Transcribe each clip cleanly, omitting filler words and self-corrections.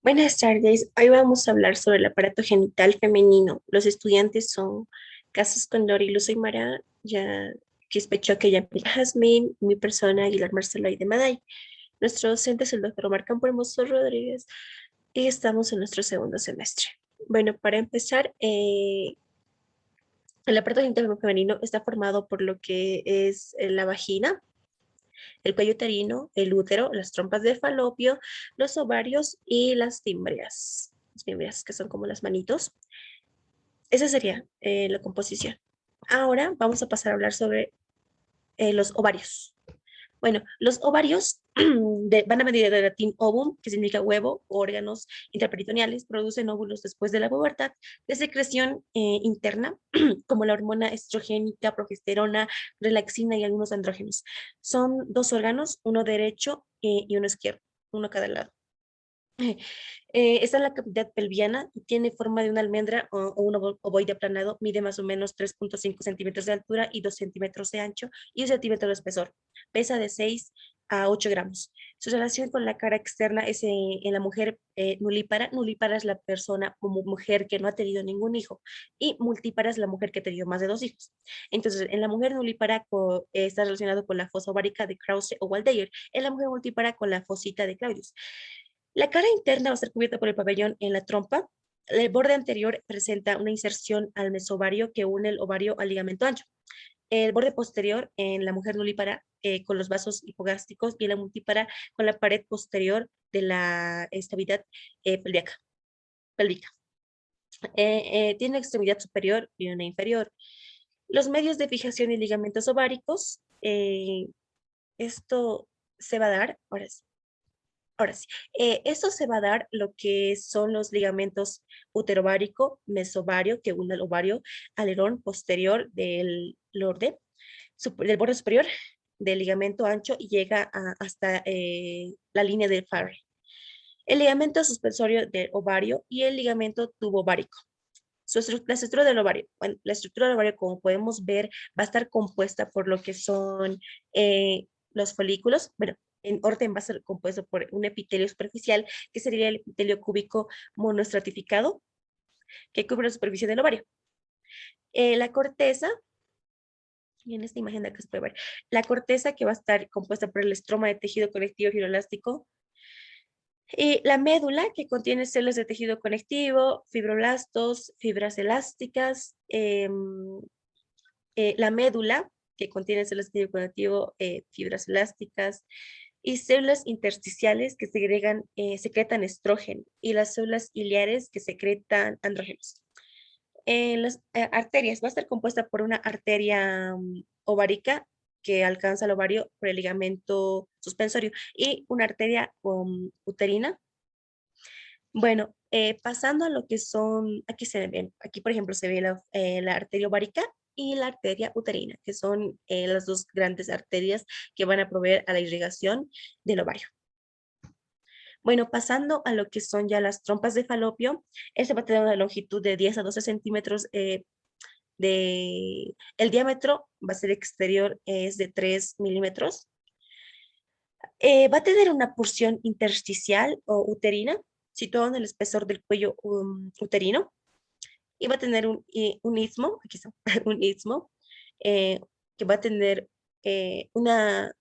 Buenas tardes. Hoy vamos a hablar sobre el aparato genital femenino. Los estudiantes son Casas Condori, Luz Aymara, ya Quispechoque, Yapil Jazmín, mi persona, Aguilar Marcelo y de Maday. Nuestro docente es el doctor Omar Campo Hermoso Rodríguez y estamos en nuestro segundo semestre. Bueno, para empezar, el aparato genital femenino está formado por lo que es la vagina, el cuello uterino, el útero, las trompas de falopio, los ovarios y las fimbrias. Las fimbrias que son como las manitos. Esa sería la composición. Ahora vamos a pasar a hablar sobre los ovarios. Bueno, los ovarios van a venir del latín ovum, que significa huevo, órganos intraperitoneales, producen óvulos después de la pubertad, de secreción interna, como la hormona estrogénica, progesterona, relaxina y algunos andrógenos. Son dos órganos, uno derecho y uno izquierdo, uno a cada lado. Está en la cavidad pelviana y tiene forma de una almendra o un ovoide aplanado. Mide más o menos 3,5 centímetros de altura y 2 centímetros de ancho y 1 centímetro de espesor. Pesa de 6 a 8 gramos. Su relación con la cara externa es en la mujer nulípara. Nulípara es la persona como mujer que no ha tenido ningún hijo y multípara es la mujer que ha tenido más de 2 hijos. Entonces, en la mujer nulípara está relacionado con la fosa ovárica de Krause o Waldeyer. En la mujer multípara con la fosita de Claudius. La cara interna va a ser cubierta por el pabellón en la trompa. El borde anterior presenta una inserción al mesovario que une el ovario al ligamento ancho. El borde posterior en la mujer nulípara con los vasos hipogástricos y en la multípara con la pared posterior de la cavidad pélvica. pélvica. Tiene una extremidad superior y una inferior. Los medios de fijación y ligamentos ováricos, esto se va a dar, ahora sí, esto se va a dar lo que son los ligamentos uterovárico, mesovario, que une el ovario, alerón posterior del borde, del borde superior del ligamento ancho y llega hasta la línea del Farrell. El ligamento suspensorio del ovario y el ligamento tubovárico. La estructura del ovario. Bueno, la estructura del ovario, como podemos ver, va a estar compuesta por lo que son los folículos. Bueno, en orden va a ser compuesto por un epitelio superficial, que sería el epitelio cúbico monoestratificado, que cubre la superficie del ovario. La corteza, y en esta imagen de acá se puede ver, la corteza que va a estar compuesta por el estroma de tejido conectivo fibroelástico, y la médula, que contiene células de tejido conectivo, fibroblastos, fibras elásticas, la médula, que contiene células de tejido conectivo, fibras elásticas, y células intersticiales que secretan estrógeno, y las células iliares que secretan andrógenos. Las arterias, va a estar compuesta por una arteria ovárica que alcanza el ovario por el ligamento suspensorio y una arteria uterina. Bueno, pasando a lo que son, aquí se ven, aquí por ejemplo se ve la arteria ovárica y la arteria uterina, que son las dos grandes arterias que van a proveer a la irrigación del ovario. Bueno, pasando a lo que son ya las trompas de falopio, este va a tener una longitud de 10 a 12 centímetros el diámetro va a ser exterior, es de 3 milímetros. Va a tener una porción intersticial o uterina situada en el espesor del cuello uterino y va a tener un istmo, aquí está, un istmo, eh, que va a tener un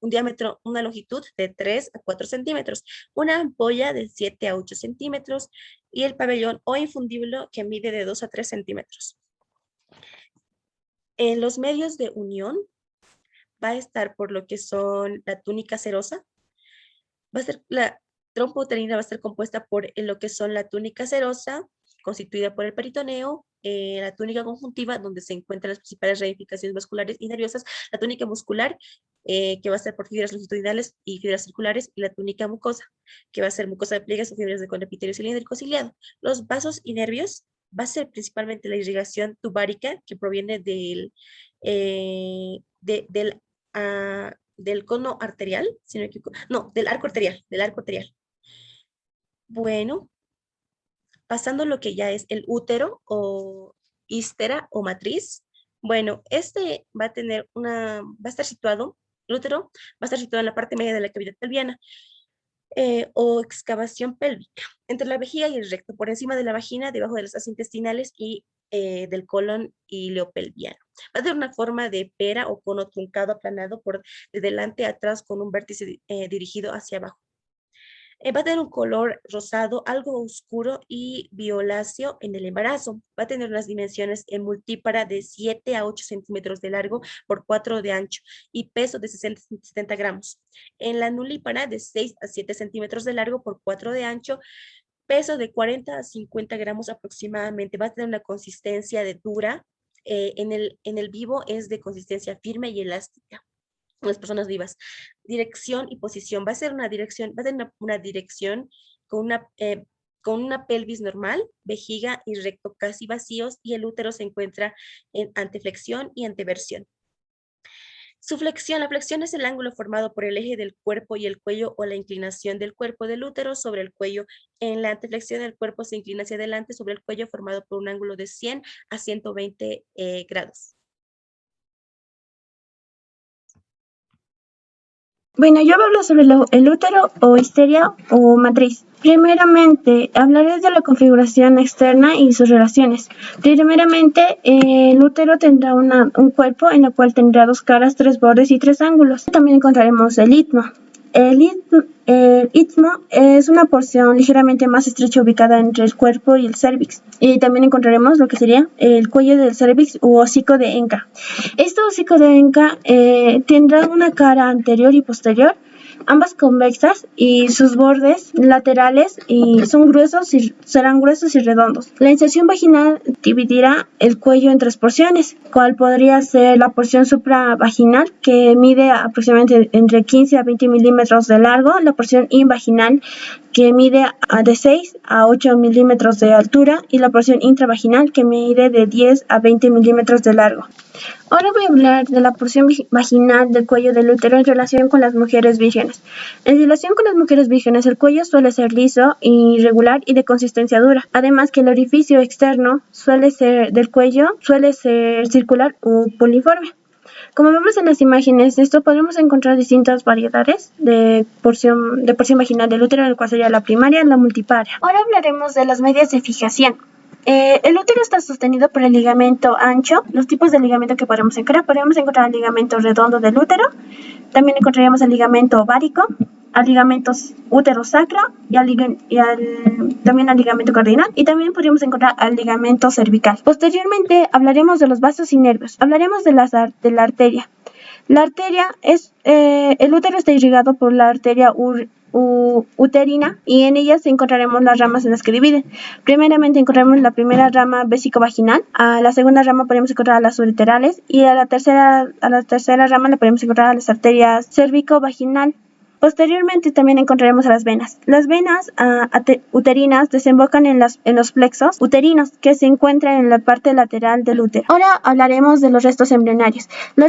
diámetro, una longitud de 3 a 4 centímetros, una ampolla de 7 a 8 centímetros y el pabellón o infundible que mide de 2 a 3 centímetros. En los medios de unión va a estar por lo que son la túnica serosa, va a ser la trompa uterina va a estar compuesta por lo que son la túnica serosa, constituida por el peritoneo, la túnica conjuntiva, donde se encuentran las principales ramificaciones vasculares y nerviosas, la túnica muscular, que va a ser por fibras longitudinales y fibras circulares, y la túnica mucosa, que va a ser mucosa de pliegues o fibras de con epitelio cilíndrico ciliado. Los vasos y nervios va a ser principalmente la irrigación tubárica, que proviene del cono arterial, si no me equivoco, no, del arco arterial. Bueno, pasando lo que ya es el útero o ístera o matriz. Bueno, este va a tener va a estar situado, el útero va a estar situado en la parte media de la cavidad pelviana. o excavación pélvica, entre la vejiga y el recto, por encima de la vagina, debajo de las asas intestinales y del colon ileopelviano. Va a tener una forma de pera o cono truncado aplanado por de delante a atrás con un vértice dirigido hacia abajo. Va a tener un color rosado, algo oscuro y violáceo en el embarazo. Va a tener unas dimensiones en multípara de 7 a 8 centímetros de largo por 4 de ancho y peso de 60 70 gramos. En la nulípara de 6 a 7 centímetros de largo por 4 de ancho, peso de 40 a 50 gramos aproximadamente. Va a tener una consistencia de dura. En el vivo es de consistencia firme y elástica. Las personas vivas. Dirección y posición. Va a ser una dirección, va a tener una dirección con una pelvis normal, vejiga y recto casi vacíos, y el útero se encuentra en anteflexión y anteversión. Su flexión, la flexión es el ángulo formado por el eje del cuerpo y el cuello o la inclinación del cuerpo del útero sobre el cuello. En la anteflexión el cuerpo se inclina hacia adelante sobre el cuello formado por un ángulo de 100 a 120 grados. Bueno, yo hablo sobre el útero o histeria o matriz. Primeramente, hablaré de la configuración externa y sus relaciones. Primeramente, el útero tendrá un cuerpo en el cual tendrá 2 caras, 3 bordes y 3 ángulos. También encontraremos el istmo. El istmo es una porción ligeramente más estrecha ubicada entre el cuerpo y el cérvix. Y también encontraremos lo que sería el cuello del cérvix u hocico de Enca. Este hocico de Enca tendrá una cara anterior y posterior, ambas convexas, y sus bordes laterales serán gruesos y redondos. La inserción vaginal dividirá el cuello en 3 porciones, cual podría ser la porción supravaginal, que mide aproximadamente entre 15 a 20 milímetros de largo, la porción invaginal, que mide de 6 a 8 milímetros de altura, y la porción intravaginal, que mide de 10 a 20 milímetros de largo. Ahora voy a hablar de la porción vaginal del cuello del útero en relación con las mujeres vírgenes. En relación con las mujeres vírgenes, el cuello suele ser liso, irregular y de consistencia dura. Además que el orificio externo del cuello suele ser circular o poliforme. Como vemos en las imágenes, podremos encontrar distintas variedades de porción vaginal del útero, el cual sería la primaria y la multiparia. Ahora hablaremos de las medias de fijación. El útero está sostenido por el ligamento ancho. Los tipos de ligamento que podemos encontrar el ligamento redondo del útero, también encontraríamos el ligamento ovárico, al ligamento útero-sacro también al ligamento cardinal, y también podríamos encontrar al ligamento cervical. Posteriormente hablaremos de los vasos y nervios. Hablaremos de la arteria. La arteria el útero está irrigado por la arteria uterina, y en ella encontraremos las ramas en las que dividen. Primeramente encontraremos la primera rama vésico-vaginal, a la segunda rama podemos encontrar las ureterales, y a la tercera rama la podemos encontrar las arterias cérvico-vaginal. Posteriormente también encontraremos a las venas. Las venas uterinas desembocan en los plexos uterinos, que se encuentran en la parte lateral del útero. Ahora hablaremos de los restos embrionarios. En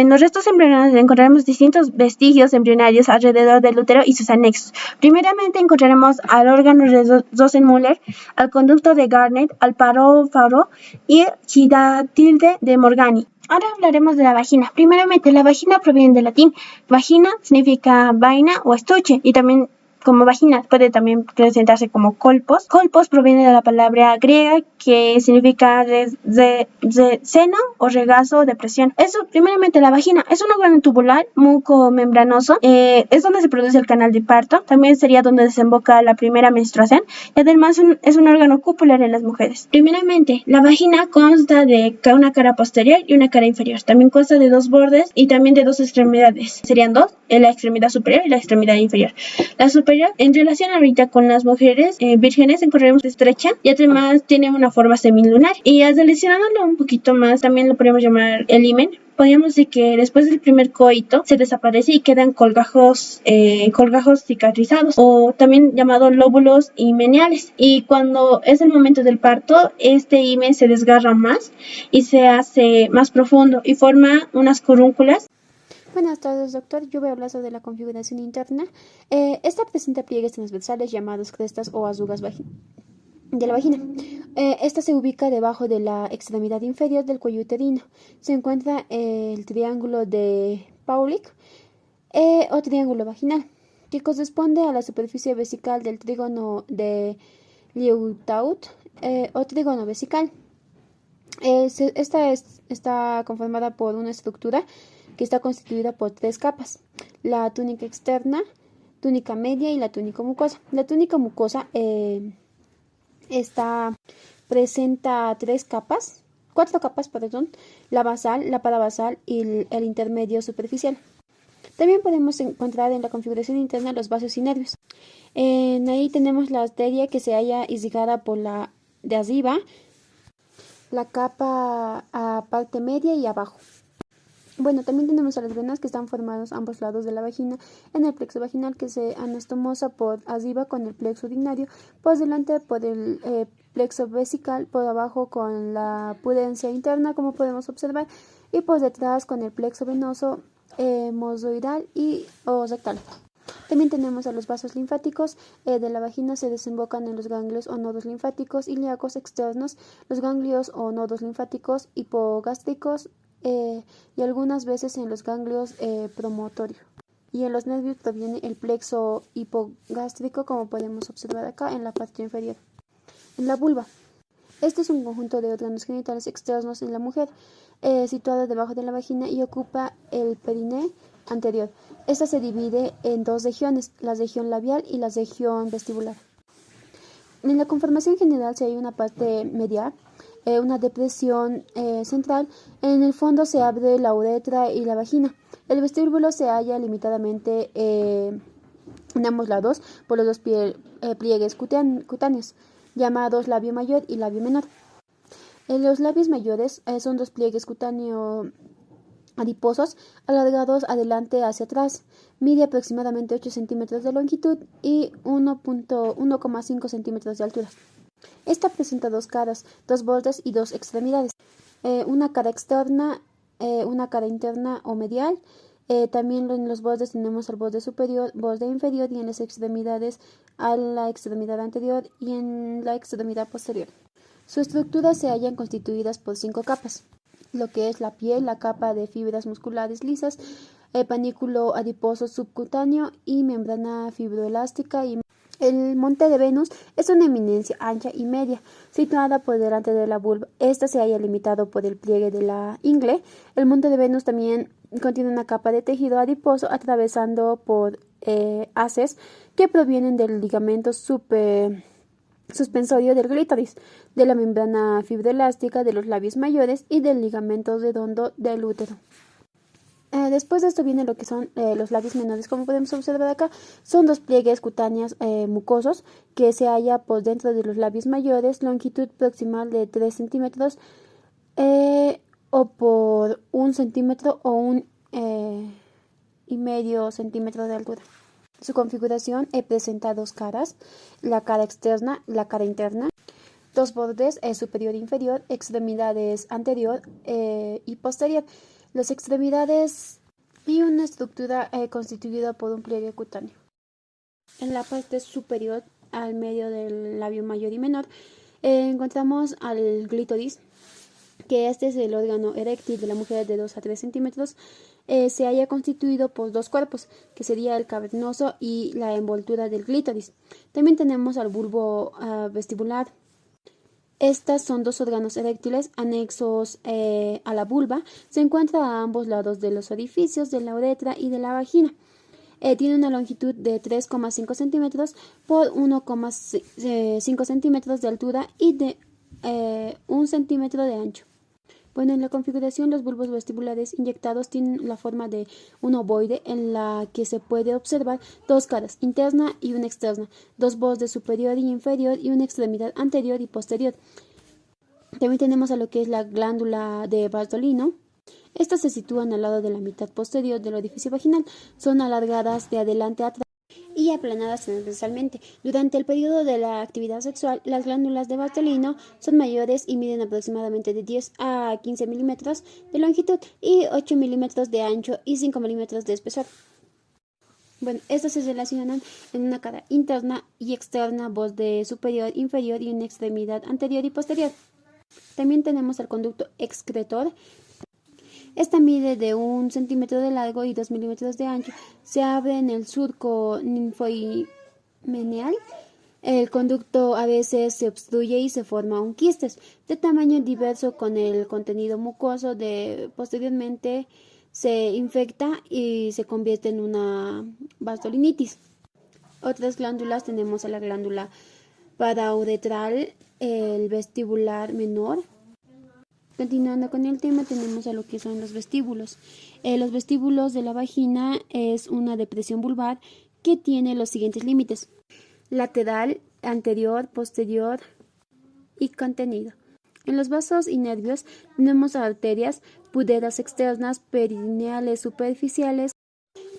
los restos embrionarios encontraremos distintos vestigios embrionarios alrededor del útero y sus anexos. Primeramente encontraremos al órgano de Rosenmüller, al conducto de Garnet, al paróforo y Chidatilde de Morgani. Ahora hablaremos de la vagina. Primeramente, la vagina proviene del latín. Vagina significa vaina o estuche, y también como vagina puede también presentarse como colpos. Colpos proviene de la palabra griega que significa seno o regazo o depresión. Primeramente, la vagina es un órgano tubular mucomembranoso. Es donde se produce el canal de parto. También sería donde desemboca la primera menstruación. Y además es un órgano cupular en las mujeres. Primeramente, la vagina consta de una cara posterior y una cara inferior. También consta de 2 bordes y también de 2 extremidades. Serían 2, la extremidad superior y la extremidad inferior. La superior, en relación ahorita con las mujeres vírgenes, encontraremos estrecha y además tiene una forma semilunar. Y seleccionándolo un poquito más, también lo podemos llamar el himen. Podríamos decir que después del primer coito se desaparece y quedan colgajos cicatrizados, o también llamados lóbulos himeneales. Y cuando es el momento del parto, este himen se desgarra más y se hace más profundo y forma unas corúnculas. Buenas tardes, doctor. Yo voy a hablar sobre la configuración interna. Esta presenta pliegues transversales llamados crestas o arrugas de la vagina. Esta se ubica debajo de la extremidad inferior del cuello uterino. Se encuentra el triángulo de Paulik o triángulo vaginal, que corresponde a la superficie vesical del trígono de Liautaud o trígono vesical. Está conformada por una estructura que está constituida por 3 capas: la túnica externa, túnica media y la túnica mucosa. La túnica mucosa presenta 4 capas, perdón: la basal, la parabasal y el intermedio superficial. También podemos encontrar en la configuración interna los vasos y nervios. Ahí tenemos la arteria que se halla irrigada por la de arriba, la capa a parte media y abajo. Bueno, también tenemos a las venas que están formadas a ambos lados de la vagina en el plexo vaginal, que se anastomosa por arriba con el plexo urinario, por delante por el plexo vesical, por abajo con la pudencia interna, como podemos observar, y por detrás con el plexo venoso hemorroidal o rectal. También tenemos a los vasos linfáticos de la vagina. Se desembocan en los ganglios o nodos linfáticos ilíacos externos, los ganglios o nodos linfáticos hipogástricos y algunas veces en los ganglios promotorios. Y en los nervios proviene el plexo hipogástrico, como podemos observar acá en la parte inferior. En la vulva. Este es un conjunto de órganos genitales externos en la mujer, situado debajo de la vagina y ocupa el perineo anterior. Esta se divide en 2 regiones, la región labial y la región vestibular. En la conformación general se hay una parte medial, una depresión central. En el fondo se abre la uretra y la vagina. El vestíbulo se halla limitadamente en ambos lados por los 2 pliegues cutáneos, llamados labio mayor y labio menor. Los labios mayores son 2 pliegues cutáneos adiposos alargados adelante hacia atrás. Mide aproximadamente 8 centímetros de longitud y 1,5 centímetros de altura. Esta presenta 2 caras, 2 bordes y 2 extremidades. Una cara externa, una cara interna o medial. También en los bordes tenemos el borde superior, borde inferior, y en las extremidades a la extremidad anterior y en la extremidad posterior. Su estructura se hallan constituidas por 5 capas, lo que es la piel, la capa de fibras musculares lisas, el panículo adiposo subcutáneo y membrana fibroelástica. Y el monte de Venus es una eminencia ancha y media, situada por delante de la vulva. Esta se halla limitado por el pliegue de la ingle. El monte de Venus también contiene una capa de tejido adiposo atravesando por haces que provienen del ligamento suspensorio del clítoris, de la membrana fibroelástica de los labios mayores y del ligamento redondo del útero. Después de esto viene lo que son los labios menores. Como podemos observar acá, son 2 pliegues cutáneos mucosos que se halla por dentro de los labios mayores, longitud proximal de 3 centímetros o por 1 centímetro o 1,5 centímetros de altura. Su configuración presenta 2 caras, la cara externa, la cara interna, 2 bordes superior e inferior, extremidades anterior y posterior. Las extremidades y una estructura constituida por un pliegue cutáneo. En la parte superior, al medio del labio mayor y menor, encontramos al clítoris, que este es el órgano eréctil de la mujer de 2 a 3 centímetros. Se haya constituido por 2 cuerpos, que sería el cavernoso y la envoltura del clítoris. También tenemos al bulbo vestibular. Estas son 2 órganos eréctiles anexos a la vulva. Se encuentra a ambos lados de los orificios de la uretra y de la vagina. Tiene una longitud de 3,5 centímetros por 1,5 centímetros de altura y de 1 centímetro de ancho. Bueno, en la configuración, los bulbos vestibulares inyectados tienen la forma de un ovoide en la que se puede observar 2 caras, interna y una externa, 2 bordes superior y inferior y una extremidad anterior y posterior. También tenemos a lo que es la glándula de Bartolino. Estas se sitúan al lado de la mitad posterior del orificio vaginal. Son alargadas de adelante a atrás y aplanadas transversalmente. Durante el periodo de la actividad sexual, las glándulas de Bartolino son mayores y miden aproximadamente de 10 a 15 milímetros de longitud y 8 milímetros de ancho y 5 milímetros de espesor. Bueno, estas se relacionan en una cara interna y externa, borde superior, inferior y una extremidad anterior y posterior. También tenemos el conducto excretor. Esta mide de 1 centímetro de largo y 2 milímetros de ancho. Se abre en el surco ninfoimeneal. El conducto a veces se obstruye y se forma un quistes de tamaño diverso con el contenido mucoso. Posteriormente se infecta y se convierte en una vasculinitis. Otras glándulas tenemos a la glándula parauretral, el vestibular menor. Continuando con el tema, tenemos a lo que son los vestíbulos. Los vestíbulos de la vagina es una depresión vulvar que tiene los siguientes límites: lateral, anterior, posterior y contenido. En los vasos y nervios tenemos arterias, puderas externas, perineales superficiales.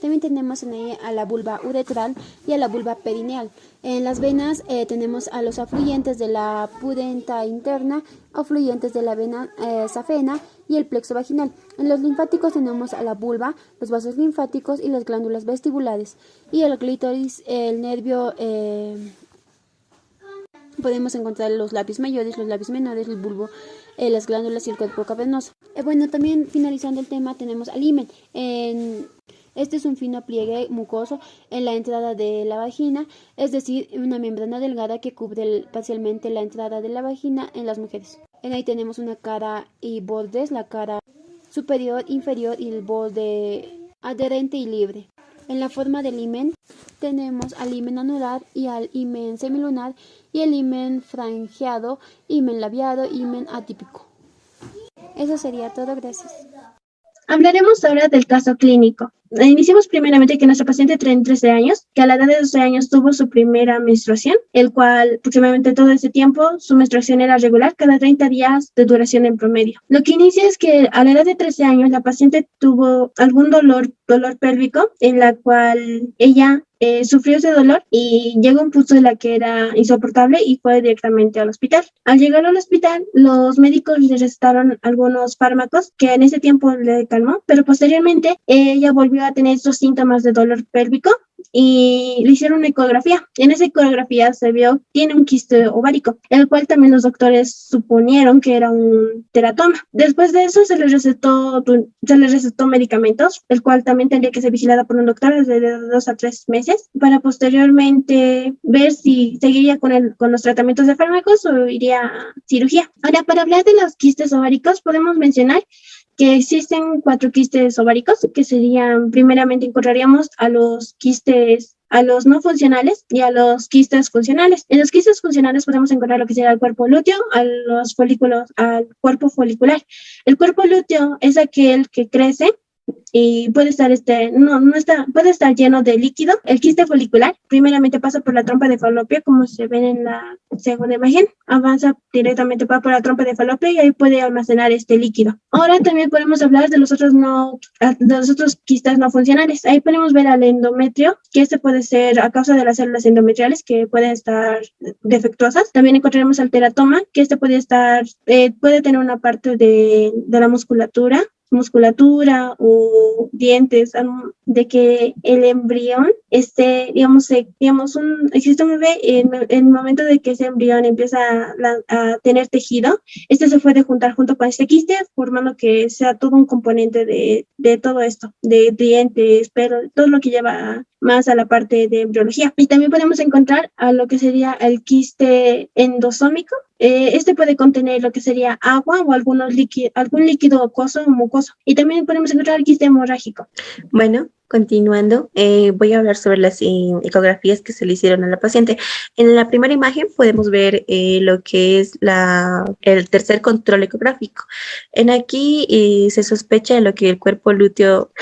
También tenemos en ella a la vulva uretral y a la vulva perineal. En las venas tenemos a los afluentes de la pudenta interna, afluentes de la vena safena y el plexo vaginal. En los linfáticos tenemos a la vulva, los vasos linfáticos y las glándulas vestibulares. Y el clítoris, el nervio, podemos encontrar los labios mayores, los labios menores, el bulbo, las glándulas y el cuerpo cavernoso. Bueno, también finalizando el tema tenemos al himen. Este es un fino pliegue mucoso en la entrada de la vagina, es decir, una membrana delgada que cubre parcialmente la entrada de la vagina en las mujeres. En ahí tenemos una cara y bordes, la cara superior, inferior y el borde adherente y libre. En la forma del himen tenemos al himen anular y al himen semilunar y el himen franjeado, himen labiado, himen atípico. Eso sería todo, gracias. Hablaremos ahora del caso clínico. Iniciamos primeramente que nuestra paciente tiene 13 años, que a la edad de 12 años tuvo su primera menstruación, el cual aproximadamente todo ese tiempo su menstruación era regular, cada 30 días de duración en promedio. Lo que inicia es que a la edad de 13 años la paciente tuvo algún dolor pélvico, en la cual ella sufrió ese dolor y llegó a un punto en la que era insoportable y fue directamente al hospital. Al llegar al hospital, los médicos le recetaron algunos fármacos que en ese tiempo le calmó, pero posteriormente ella volvió a tener estos síntomas de dolor pélvico y le hicieron una ecografía. En esa ecografía se vio que tiene un quiste ovárico, el cual también los doctores suponieron que era un teratoma. Después de eso se le recetó medicamentos, el cual también tendría que ser vigilada por un doctor desde 2 a 3 meses para posteriormente ver si seguiría con los tratamientos de fármacos o iría a cirugía. Ahora, para hablar de los quistes ováricos, podemos mencionar que existen 4 quistes ováricos, que serían, primeramente encontraríamos a los no funcionales y a los quistes funcionales. En los quistes funcionales podemos encontrar lo que sería el cuerpo lúteo, al cuerpo folicular. El cuerpo lúteo es aquel que crece y puede estar puede estar lleno de líquido. El quiste folicular primeramente pasa por la trompa de falopio, como se ven en la segunda imagen, avanza directamente por la trompa de falopio y ahí puede almacenar este líquido. Ahora también podemos hablar de los otros quistes no funcionales. Ahí podemos ver al endometrio, que este puede ser a causa de las células endometriales que pueden estar defectuosas. También encontraremos al teratoma, que este puede tener una parte de la musculatura o dientes, de que el embrión existe un bebé en el momento de que ese embrión empieza a tener tejido, este se puede juntar junto con este quiste, formando que sea todo un componente de todo esto, de dientes, pero todo lo que lleva más a la parte de embriología. Y también podemos encontrar a lo que sería el quiste endosómico. Este puede contener lo que sería agua o algún líquido acuoso o mucoso. Y también podemos encontrar el quiste hemorrágico. Bueno, continuando, voy a hablar sobre las ecografías que se le hicieron a la paciente. En la primera imagen podemos ver lo que es el tercer control ecográfico. En aquí se sospecha cuerpo lúteo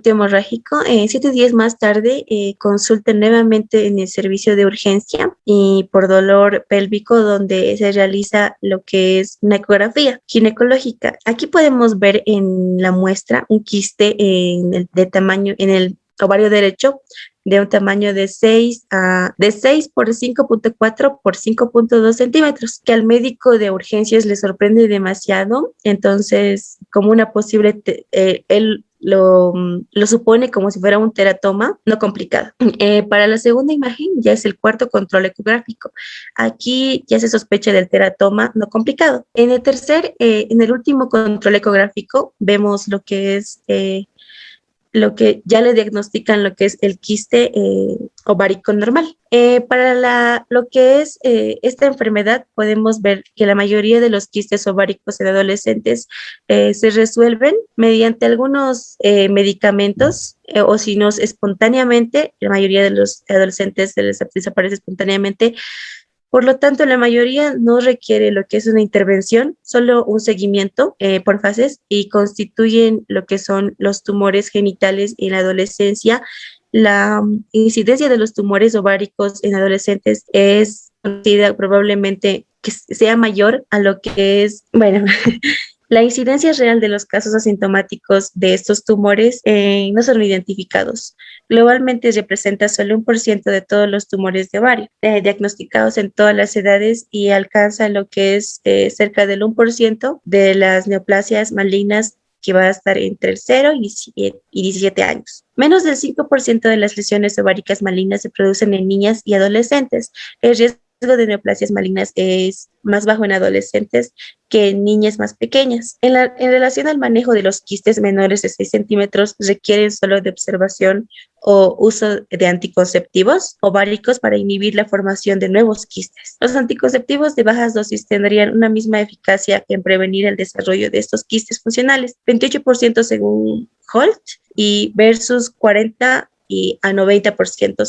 hemorrágico. 7 días más tarde consulta nuevamente en el servicio de urgencia y por dolor pélvico, donde se realiza lo que es una ecografía ginecológica. Aquí podemos ver en la muestra un quiste en el ovario derecho de un tamaño de 6 por 5.4 por 5.2 centímetros, que al médico de urgencias le sorprende demasiado. Entonces, como una posible, él lo supone como si fuera un teratoma no complicado. Para la segunda imagen ya es el cuarto control ecográfico. Aquí ya se sospecha del teratoma no complicado. En el último control ecográfico vemos lo que ya le diagnostican lo que es el quiste ovárico normal. Lo que es esta enfermedad, podemos ver que la mayoría de los quistes ováricos en adolescentes se resuelven mediante algunos medicamentos o si no espontáneamente. La mayoría de los adolescentes se les desaparece espontáneamente. Por lo tanto, la mayoría no requiere lo que es una intervención, solo un seguimiento por fases y constituyen lo que son los tumores genitales en la adolescencia. La incidencia de los tumores ováricos en adolescentes es conocida probablemente que sea mayor a lo que es, bueno, la incidencia real de los casos asintomáticos de estos tumores no son identificados. Globalmente representa solo 1% de todos los tumores de ovario diagnosticados en todas las edades y alcanza lo que es cerca del 1% de las neoplasias malignas, que va a estar entre el 0 y 17 años. Menos del 5% de las lesiones ováricas malignas se producen en niñas y adolescentes. El riesgo de neoplasias malignas es más bajo en adolescentes que en niñas más pequeñas. En relación al manejo de los quistes menores de 6 centímetros, requieren solo de observación o uso de anticonceptivos ováricos para inhibir la formación de nuevos quistes. Los anticonceptivos de bajas dosis tendrían una misma eficacia en prevenir el desarrollo de estos quistes funcionales, 28% según Holt y versus 40 y a 90%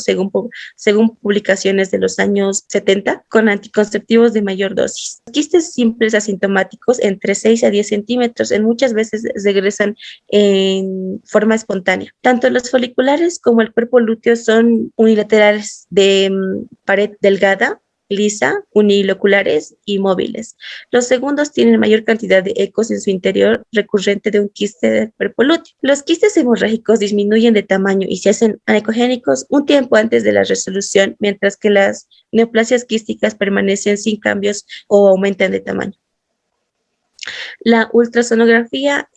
según publicaciones de los años 70 con anticonceptivos de mayor dosis. Los quistes simples asintomáticos entre 6 a 10 centímetros muchas veces regresan en forma espontánea. Tanto los foliculares como el cuerpo lúteo son unilaterales de pared delgada, lisa, uniloculares y móviles. Los segundos tienen mayor cantidad de ecos en su interior recurrente de un quiste del cuerpo lúteo. Los quistes hemorrágicos disminuyen de tamaño y se hacen anecogénicos un tiempo antes de la resolución, mientras que las neoplasias quísticas permanecen sin cambios o aumentan de tamaño. La ultrasonografía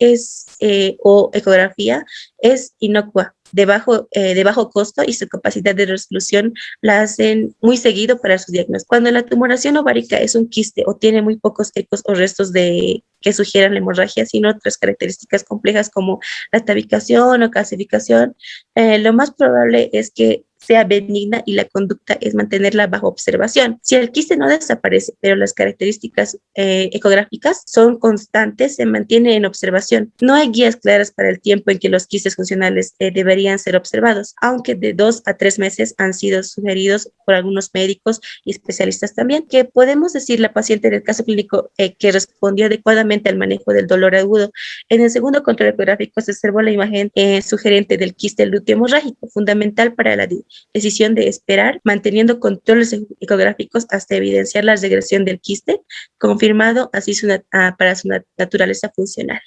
o ecografía es inocua, de bajo costo, y su capacidad de resolución la hacen muy seguido para su diagnóstico. Cuando la tumoración ovárica es un quiste o tiene muy pocos ecos o restos que sugieran la hemorragia, sino otras características complejas como la tabicación o calcificación, lo más probable es que sea benigna y la conducta es mantenerla bajo observación. Si el quiste no desaparece, pero las características ecográficas son constantes, se mantiene en observación. No hay guías claras para el tiempo en que los quistes funcionales deberían ser observados, aunque de 2 a 3 meses han sido sugeridos por algunos médicos y especialistas también, que podemos decir la paciente del caso clínico que respondió adecuadamente al manejo del dolor agudo. En el segundo control ecográfico se observó la imagen sugerente del quiste lúteo hemorrágico, fundamental para la decisión de esperar, manteniendo controles ecográficos hasta evidenciar la regresión del quiste, confirmado así para su naturaleza funcional.